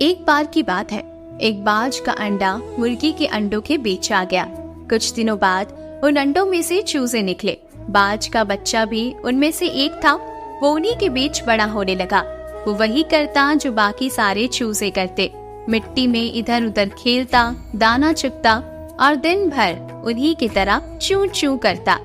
एक बार की बात है, एक बाज का अंडा मुर्गी के अंडों के बीच आ गया। कुछ दिनों बाद उन अंडों में से चूजे निकले। बाज का बच्चा भी उनमें से एक था। वो उन्हीं के बीच बड़ा होने लगा। वो वही करता जो बाकी सारे चूजे करते। मिट्टी में इधर उधर खेलता, दाना चुगता और दिन भर उन्हीं की तरह चू चू करता।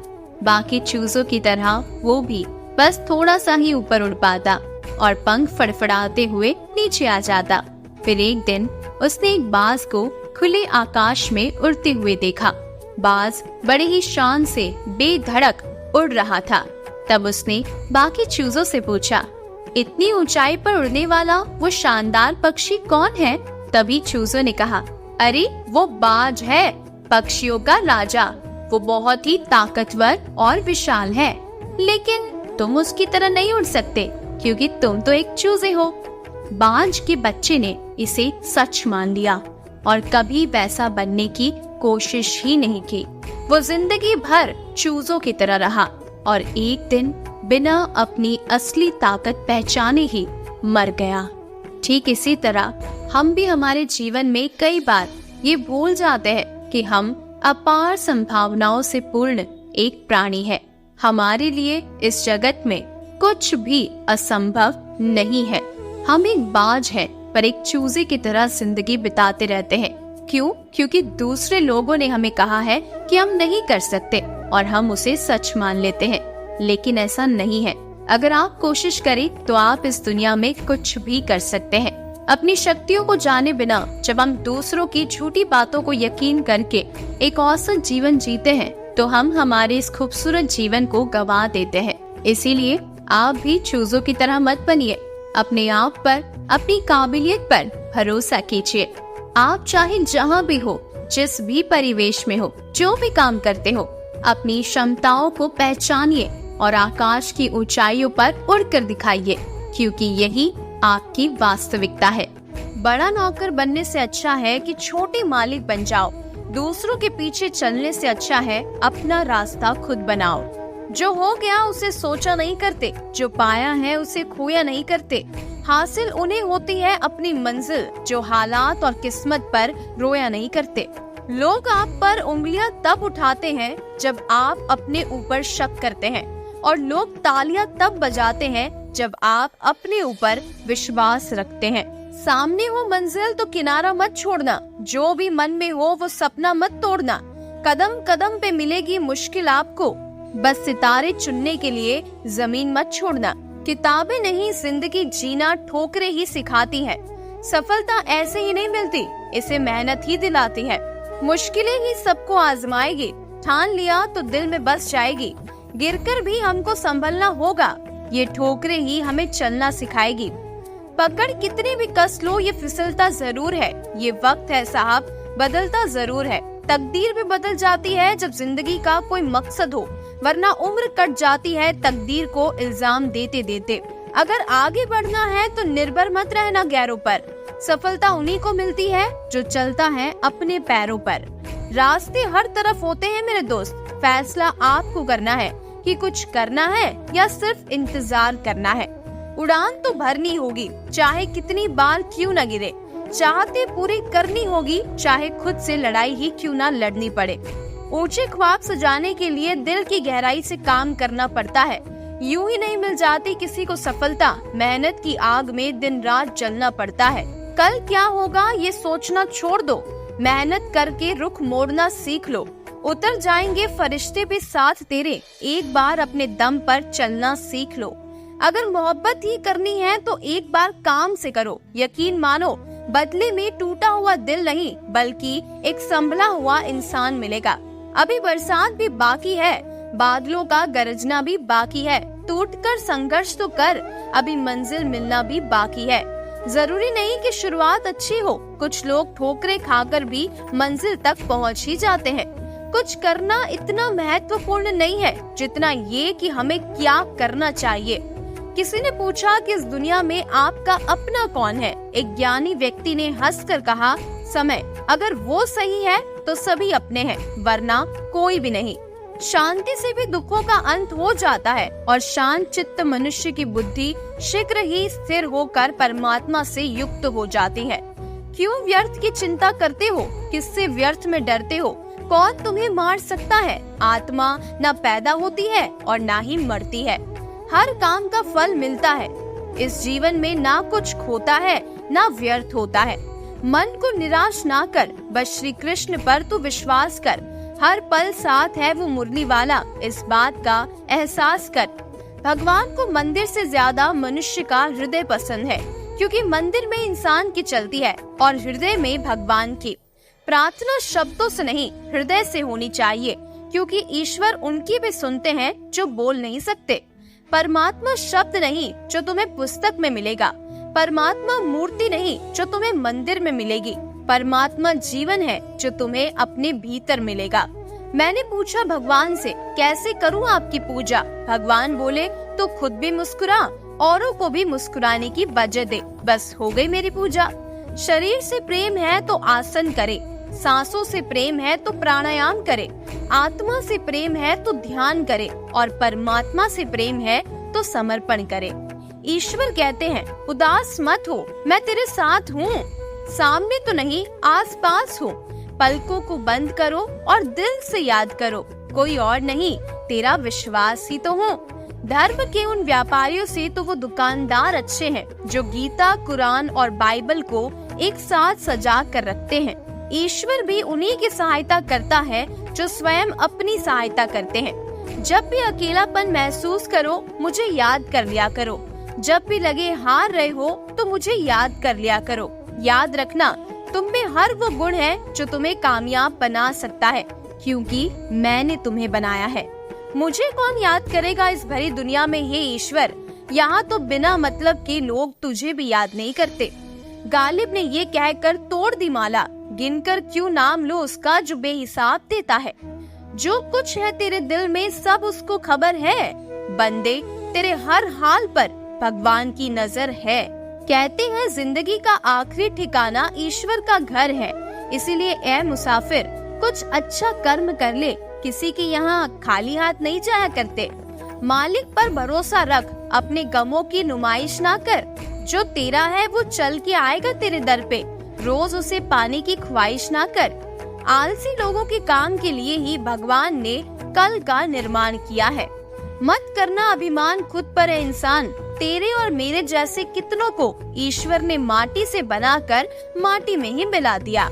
बाकी चूजों की तरह वो भी बस थोड़ा सा ही ऊपर उड़ पाता और पंख फड़फड़ाते हुए नीचे आ जाता। फिर एक दिन उसने एक बाज को खुले आकाश में उड़ते हुए देखा। बाज बड़े ही शान से बेधड़क उड़ रहा था। तब उसने बाकी चूजों से पूछा, इतनी ऊंचाई पर उड़ने वाला वो शानदार पक्षी कौन है? तभी चूजों ने कहा, अरे वो बाज है, पक्षियों का राजा। वो बहुत ही ताकतवर और विशाल है, लेकिन तुम उसकी तरह नहीं उड़ सकते क्योंकि तुम तो एक चूजे हो। बाज के बच्चे ने इसे सच मान लिया और कभी वैसा बनने की कोशिश ही नहीं की। वो जिंदगी भर चूजों की तरह रहा और एक दिन बिना अपनी असली ताकत पहचाने ही मर गया। ठीक इसी तरह हम भी हमारे जीवन में कई बार ये भूल जाते हैं कि हम अपार संभावनाओं से पूर्ण एक प्राणी है। हमारे लिए इस जगत में कुछ भी असंभव नहीं है। हम एक बाज हैं, पर एक चूजे की तरह जिंदगी बिताते रहते हैं। क्यों? क्योंकि दूसरे लोगों ने हमें कहा है कि हम नहीं कर सकते और हम उसे सच मान लेते हैं। लेकिन ऐसा नहीं है। अगर आप कोशिश करें तो आप इस दुनिया में कुछ भी कर सकते हैं। अपनी शक्तियों को जाने बिना जब हम दूसरों की झूठी बातों को यकीन करके एक औसत जीवन जीते हैं तो हम हमारे इस खूबसूरत जीवन को गंवा देते हैं। इसीलिए आप भी चूजों की तरह मत बनिए। अपने आप पर, अपनी काबिलियत पर भरोसा कीजिए। आप चाहे जहाँ भी हो, जिस भी परिवेश में हो, जो भी काम करते हो, अपनी क्षमताओं को पहचानिए और आकाश की ऊंचाइयों पर उड़कर दिखाइए, क्योंकि यही आपकी वास्तविकता है। बड़ा नौकर बनने से अच्छा है कि छोटे मालिक बन जाओ। दूसरों के पीछे चलने से अच्छा है अपना रास्ता खुद बनाओ। जो हो गया उसे सोचा नहीं करते, जो पाया है उसे खोया नहीं करते। हासिल उन्हें होती है अपनी मंजिल, जो हालात और किस्मत पर रोया नहीं करते। लोग आप पर उंगलियां तब उठाते हैं जब आप अपने ऊपर शक करते हैं, और लोग तालियां तब बजाते हैं जब आप अपने ऊपर विश्वास रखते हैं। सामने हो मंजिल तो किनारा मत छोड़ना, जो भी मन में हो वो सपना मत तोड़ना। कदम कदम पे मिलेगी मुश्किल आपको, बस सितारे चुनने के लिए जमीन मत छोड़ना। किताबें नहीं जिंदगी जीना ठोकरें ही सिखाती है। सफलता ऐसे ही नहीं मिलती, इसे मेहनत ही दिलाती है। मुश्किलें ही सबको आजमाएगी, ठान लिया तो दिल में बस जाएगी। गिरकर भी हमको संभलना होगा, ये ठोकरें ही हमें चलना सिखाएगी। पकड़ कितनी भी कस लो ये फिसलता जरूर है। ये वक्त है साहब, बदलता जरूर है। तकदीर भी बदल जाती है जब जिंदगी का कोई मकसद हो, वरना उम्र कट जाती है तकदीर को इल्जाम देते देते। अगर आगे बढ़ना है तो निर्भर मत रहना गैरों पर। सफलता उन्हीं को मिलती है जो चलता है अपने पैरों पर। रास्ते हर तरफ होते हैं मेरे दोस्त, फैसला आपको करना है कि कुछ करना है या सिर्फ इंतजार करना है। उड़ान तो भरनी होगी, चाहे कितनी बार क्यों न गिरे। चाहते पूरी करनी होगी, चाहे खुद से लड़ाई ही क्यों न लड़नी पड़े। ऊंचे ख्वाब सजाने के लिए दिल की गहराई से काम करना पड़ता है। यूं ही नहीं मिल जाती किसी को सफलता, मेहनत की आग में दिन रात जलना पड़ता है। कल क्या होगा ये सोचना छोड़ दो, मेहनत करके रुख मोड़ना सीख लो। उतर जाएंगे फरिश्ते भी साथ तेरे, एक बार अपने दम पर चलना सीख लो। अगर मोहब्बत ही करनी है तो एक बार काम से करो। यकीन मानो बदले में टूटा हुआ दिल नहीं, बल्कि एक संभला हुआ इंसान मिलेगा। अभी बरसात भी बाकी है, बादलों का गरजना भी बाकी है। टूटकर संघर्ष तो कर, अभी मंजिल मिलना भी बाकी है। जरूरी नहीं कि शुरुआत अच्छी हो, कुछ लोग ठोकरें खाकर भी मंजिल तक पहुंच ही जाते हैं। कुछ करना इतना महत्वपूर्ण नहीं है जितना ये कि हमें क्या करना चाहिए। किसी ने पूछा कि इस दुनिया में आपका अपना कौन है? एक ज्ञानी व्यक्ति ने हंसकर कहा, समय। अगर वो सही है तो सभी अपने हैं, वरना कोई भी नहीं। शांति से भी दुखों का अंत हो जाता है और शांत चित्त मनुष्य की बुद्धि शीघ्र ही स्थिर होकर परमात्मा से युक्त हो जाती है। क्यों व्यर्थ की चिंता करते हो? किससे व्यर्थ में डरते हो? कौन तुम्हें मार सकता है? आत्मा न पैदा होती है और ना ही मरती है। हर काम का फल मिलता है। इस जीवन में ना कुछ खोता है ना व्यर्थ होता है। मन को निराश ना कर, बस श्री कृष्ण पर तू विश्वास कर। हर पल साथ है वो मुरली वाला, इस बात का एहसास कर। भगवान को मंदिर से ज्यादा मनुष्य का हृदय पसंद है, क्योंकि मंदिर में इंसान की चलती है और हृदय में भगवान की। प्रार्थना शब्दों से नहीं, हृदय से होनी चाहिए, क्योंकि ईश्वर उनकी भी सुनते हैं जो बोल नहीं सकते। परमात्मा शब्द नहीं जो तुम्हें पुस्तक में मिलेगा। परमात्मा मूर्ति नहीं जो तुम्हें मंदिर में मिलेगी। परमात्मा जीवन है जो तुम्हें अपने भीतर मिलेगा। मैंने पूछा भगवान से, कैसे करूं आपकी पूजा? भगवान बोले, तो खुद भी मुस्कुरा, औरों को भी मुस्कुराने की वजह दे, बस हो गई मेरी पूजा। शरीर से प्रेम है तो आसन करे, सांसों से प्रेम है तो प्राणायाम करे, आत्मा से प्रेम है तो ध्यान करे और परमात्मा से प्रेम है तो समर्पण करे। ईश्वर कहते हैं, उदास मत हो, मैं तेरे साथ हूँ। सामने तो नहीं, आस पास हो। पलकों को बंद करो और दिल से याद करो, कोई और नहीं, तेरा विश्वास ही तो हूँ। धर्म के उन व्यापारियों से तो वो दुकानदार अच्छे हैं जो गीता, कुरान और बाइबल को एक साथ सजा कर रखते हैं। ईश्वर भी उन्हीं की सहायता करता है जो स्वयं अपनी सहायता करते हैं। जब भी अकेलापन महसूस करो, मुझे याद कर लिया करो। जब भी लगे हार रहे हो तो मुझे याद कर लिया करो। याद रखना, तुम में हर वो गुण है जो तुम्हें कामयाब बना सकता है, क्योंकि मैंने तुम्हें बनाया है। मुझे कौन याद करेगा इस भरी दुनिया में, हे ईश्वर? यहाँ तो बिना मतलब के लोग तुझे भी याद नहीं करते। गालिब ने ये कहकर तोड़ दी माला, गिनकर क्यों नाम लो उसका जो बेहिसाब देता है। जो कुछ है तेरे दिल में सब उसको खबर है। बंदे, तेरे हर हाल पर भगवान की नजर है। कहते हैं जिंदगी का आखिरी ठिकाना ईश्वर का घर है, इसीलिए ए मुसाफिर कुछ अच्छा कर्म कर ले। किसी के यहाँ खाली हाथ नहीं जाया करते। मालिक पर भरोसा रख, अपने गमों की नुमाइश ना कर। जो तेरा है वो चल के आएगा तेरे दर पे, रोज उसे पाने की ख्वाहिश ना कर। आलसी लोगों के काम के लिए ही भगवान ने कल का निर्माण किया है। मत करना अभिमान खुद पर है इंसान। तेरे और मेरे जैसे कितनों को ईश्वर ने माटी से बनाकर माटी में ही मिला दिया।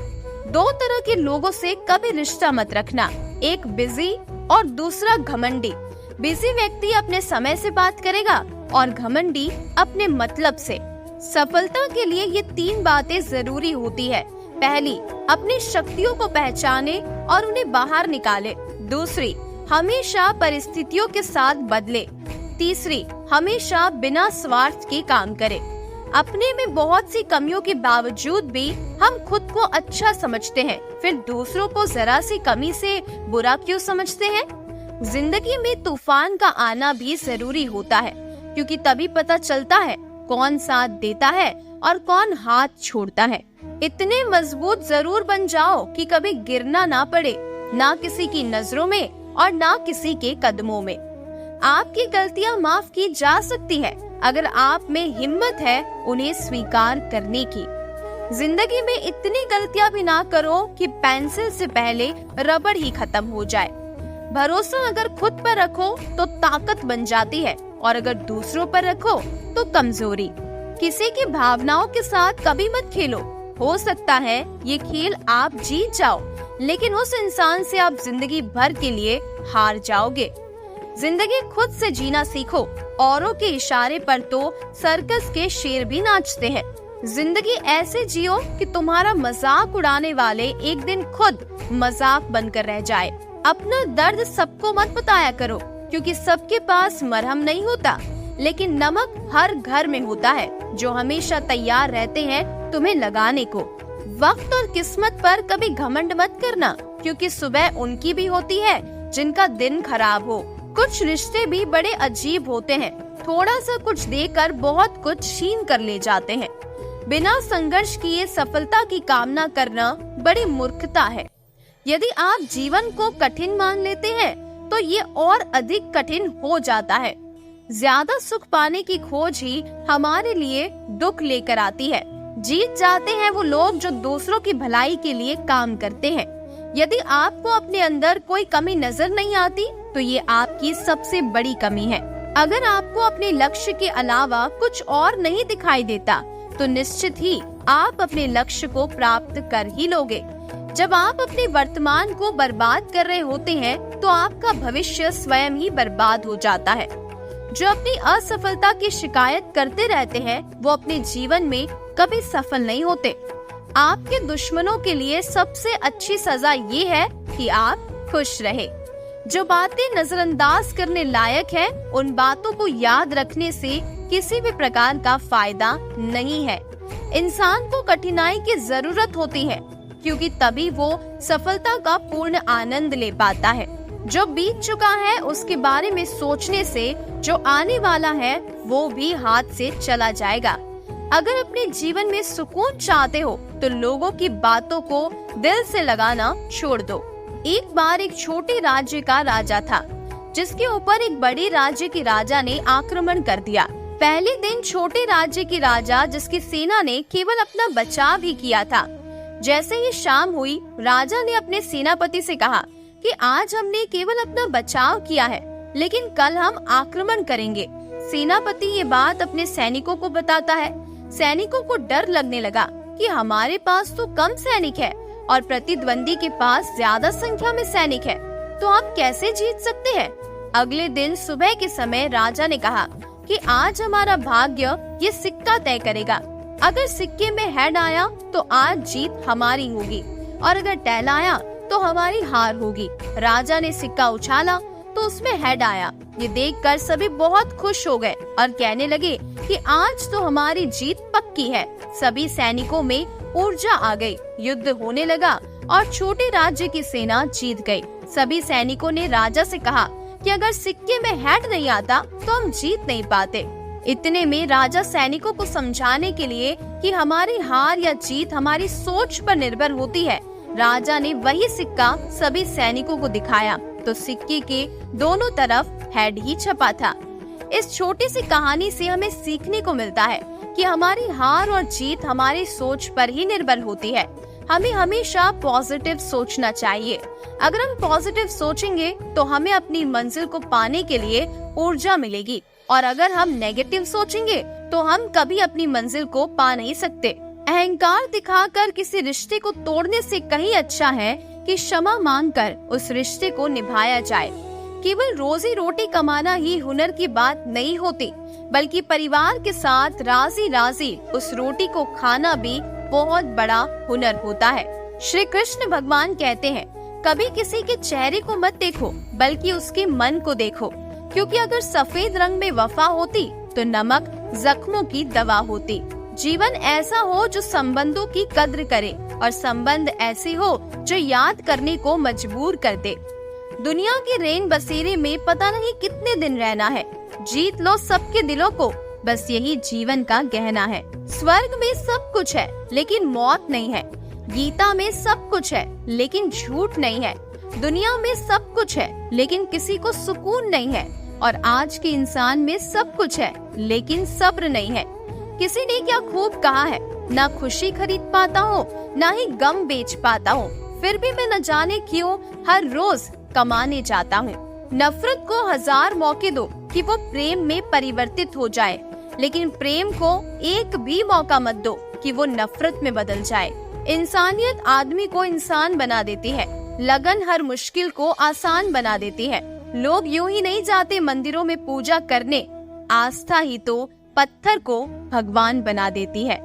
दो तरह के लोगों से कभी रिश्ता मत रखना, एक बिजी और दूसरा घमंडी। बिजी व्यक्ति अपने समय से बात करेगा और घमंडी अपने मतलब से। सफलता के लिए ये 3 बातें जरूरी होती है। पहली, अपनी शक्तियों को पहचाने और उन्हें बाहर निकाले। दूसरी, हमेशा परिस्थितियों के साथ बदले। तीसरी, हमेशा बिना स्वार्थ के काम करे। अपने में बहुत सी कमियों के बावजूद भी हम खुद को अच्छा समझते हैं, फिर दूसरों को जरा सी कमी से बुरा क्यों समझते हैं? जिंदगी में तूफान का आना भी जरूरी होता है, क्योंकि तभी पता चलता है कौन साथ देता है और कौन हाथ छोड़ता है। इतने मजबूत जरूर बन जाओ कि कभी गिरना ना पड़े, ना किसी की नजरों में और ना किसी के कदमों में। आपकी गलतियां माफ की जा सकती है अगर आप में हिम्मत है उन्हें स्वीकार करने की। जिंदगी में इतनी गलतियां भी ना करो कि पेंसिल से पहले रबड़ ही खत्म हो जाए। भरोसा अगर खुद पर रखो तो ताकत बन जाती है, और अगर दूसरों पर रखो तो कमजोरी। किसी की भावनाओं के साथ कभी मत खेलो। हो सकता है ये खेल आप जीत जाओ, लेकिन उस इंसान से आप जिंदगी भर के लिए हार जाओगे। जिंदगी खुद से जीना सीखो। औरों के इशारे पर तो सर्कस के शेर भी नाचते हैं। जिंदगी ऐसे जियो कि तुम्हारा मजाक उड़ाने वाले एक दिन खुद मजाक बनकर रह जाए। अपना दर्द सबको मत बताया करो, क्योंकि सबके पास मरहम नहीं होता, लेकिन नमक हर घर में होता है जो हमेशा तैयार रहते हैं तुम्हें लगाने को। वक्त और किस्मत पर कभी घमंड मत करना, क्योंकि सुबह उनकी भी होती है जिनका दिन खराब हो। कुछ रिश्ते भी बड़े अजीब होते हैं, थोड़ा सा कुछ देकर बहुत कुछ छीन कर ले जाते हैं। बिना संघर्ष किए सफलता की कामना करना बड़ी मूर्खता है। यदि आप जीवन को कठिन मान लेते हैं तो ये और अधिक कठिन हो जाता है। ज्यादा सुख पाने की खोज ही हमारे लिए दुख लेकर आती है। जीत जाते हैं वो लोग जो दूसरों की भलाई के लिए काम करते हैं। यदि आपको अपने अंदर कोई कमी नजर नहीं आती तो ये आपकी सबसे बड़ी कमी है। अगर आपको अपने लक्ष्य के अलावा कुछ और नहीं दिखाई देता तो निश्चित ही आप अपने लक्ष्य को प्राप्त कर ही लोगे। जब आप अपने वर्तमान को बर्बाद कर रहे होते हैं तो आपका भविष्य स्वयं ही बर्बाद हो जाता है। जो अपनी असफलता की शिकायत करते रहते हैं वो अपने जीवन में कभी सफल नहीं होते। आपके दुश्मनों के लिए सबसे अच्छी सजा ये है कि आप खुश रहे। जो बातें नजरअंदाज करने लायक है उन बातों को याद रखने से किसी भी प्रकार का फायदा नहीं है। इंसान को कठिनाई की जरूरत होती है क्योंकि तभी वो सफलता का पूर्ण आनंद ले पाता है। जो बीत चुका है उसके बारे में सोचने से जो आने वाला है वो भी हाथ से चला जाएगा। अगर अपने जीवन में सुकून चाहते हो तो लोगों की बातों को दिल से लगाना छोड़ दो। एक बार एक छोटे राज्य का राजा था जिसके ऊपर एक बड़े राज्य के राजा ने आक्रमण कर दिया। पहले दिन छोटे राज्य के राजा जिसकी सेना ने केवल अपना बचाव ही किया था। जैसे ही शाम हुई राजा ने अपने सेनापति से कहा कि आज हमने केवल अपना बचाव किया है लेकिन कल हम आक्रमण करेंगे। सेनापति ये बात अपने सैनिकों को बताता है। सैनिकों को डर लगने लगा कि हमारे पास तो कम सैनिक है और प्रतिद्वंदी के पास ज्यादा संख्या में सैनिक है, तो हम कैसे जीत सकते हैं। अगले दिन सुबह के समय राजा ने कहा कि आज हमारा भाग्य ये सिक्का तय करेगा। अगर सिक्के में हेड आया तो आज जीत हमारी होगी और अगर टेल आया तो हमारी हार होगी। राजा ने सिक्का उछाला तो उसमें हेड आया। ये देखकर सभी बहुत खुश हो गए और कहने लगे कि आज तो हमारी जीत पक्की है। सभी सैनिकों में ऊर्जा आ गई। युद्ध होने लगा और छोटे राज्य की सेना जीत गई। सभी सैनिकों ने राजा से कहा कि अगर सिक्के में हेड नहीं आता तो हम जीत नहीं पाते। इतने में राजा सैनिकों को समझाने के लिए कि हमारी हार या जीत हमारी सोच पर निर्भर होती है, राजा ने वही सिक्का सभी सैनिकों को दिखाया तो सिक्के के दोनों तरफ हेड ही छपा था। इस छोटी सी कहानी से हमें सीखने को मिलता है कि हमारी हार और जीत हमारी सोच पर ही निर्भर होती है। हमें हमेशा पॉजिटिव सोचना चाहिए। अगर हम पॉजिटिव सोचेंगे तो हमें अपनी मंजिल को पाने के लिए ऊर्जा मिलेगी और अगर हम नेगेटिव सोचेंगे तो हम कभी अपनी मंजिल को पा नहीं सकते। अहंकार दिखाकर किसी रिश्ते को तोड़ने से कहीं अच्छा है कि क्षमा मांगकर उस रिश्ते को निभाया जाए। केवल रोजी रोटी कमाना ही हुनर की बात नहीं होती, बल्कि परिवार के साथ राजी राजी उस रोटी को खाना भी बहुत बड़ा हुनर होता है। श्री कृष्ण भगवान कहते हैं, कभी किसी के चेहरे को मत देखो बल्कि उसके मन को देखो, क्योंकि अगर सफेद रंग में वफा होती तो नमक जख्मों की दवा होती। जीवन ऐसा हो जो संबंधों की कद्र करे और संबंध ऐसे हो जो याद करने को मजबूर कर दे। दुनिया के रेन बसेरे में पता नहीं कितने दिन रहना है। जीत लो सबके दिलों को, बस यही जीवन का गहना है। स्वर्ग में सब कुछ है लेकिन मौत नहीं है। गीता में सब कुछ है लेकिन झूठ नहीं है। दुनिया में सब कुछ है लेकिन किसी को सुकून नहीं है। और आज के इंसान में सब कुछ है लेकिन सब्र नहीं है। किसी ने क्या खूब कहा है, ना खुशी खरीद पाता हूँ ना ही गम बेच पाता हूँ, फिर भी मैं न जाने क्यों हर रोज कमाने जाता हूँ। नफरत को 1000 मौके दो कि वो प्रेम में परिवर्तित हो जाए, लेकिन प्रेम को एक भी मौका मत दो कि वो नफरत में बदल जाए। इंसानियत आदमी को इंसान बना देती है, लगन हर मुश्किल को आसान बना देती है। लोग यूं ही नहीं जाते मंदिरों में पूजा करने, आस्था ही तो पत्थर को भगवान बना देती है।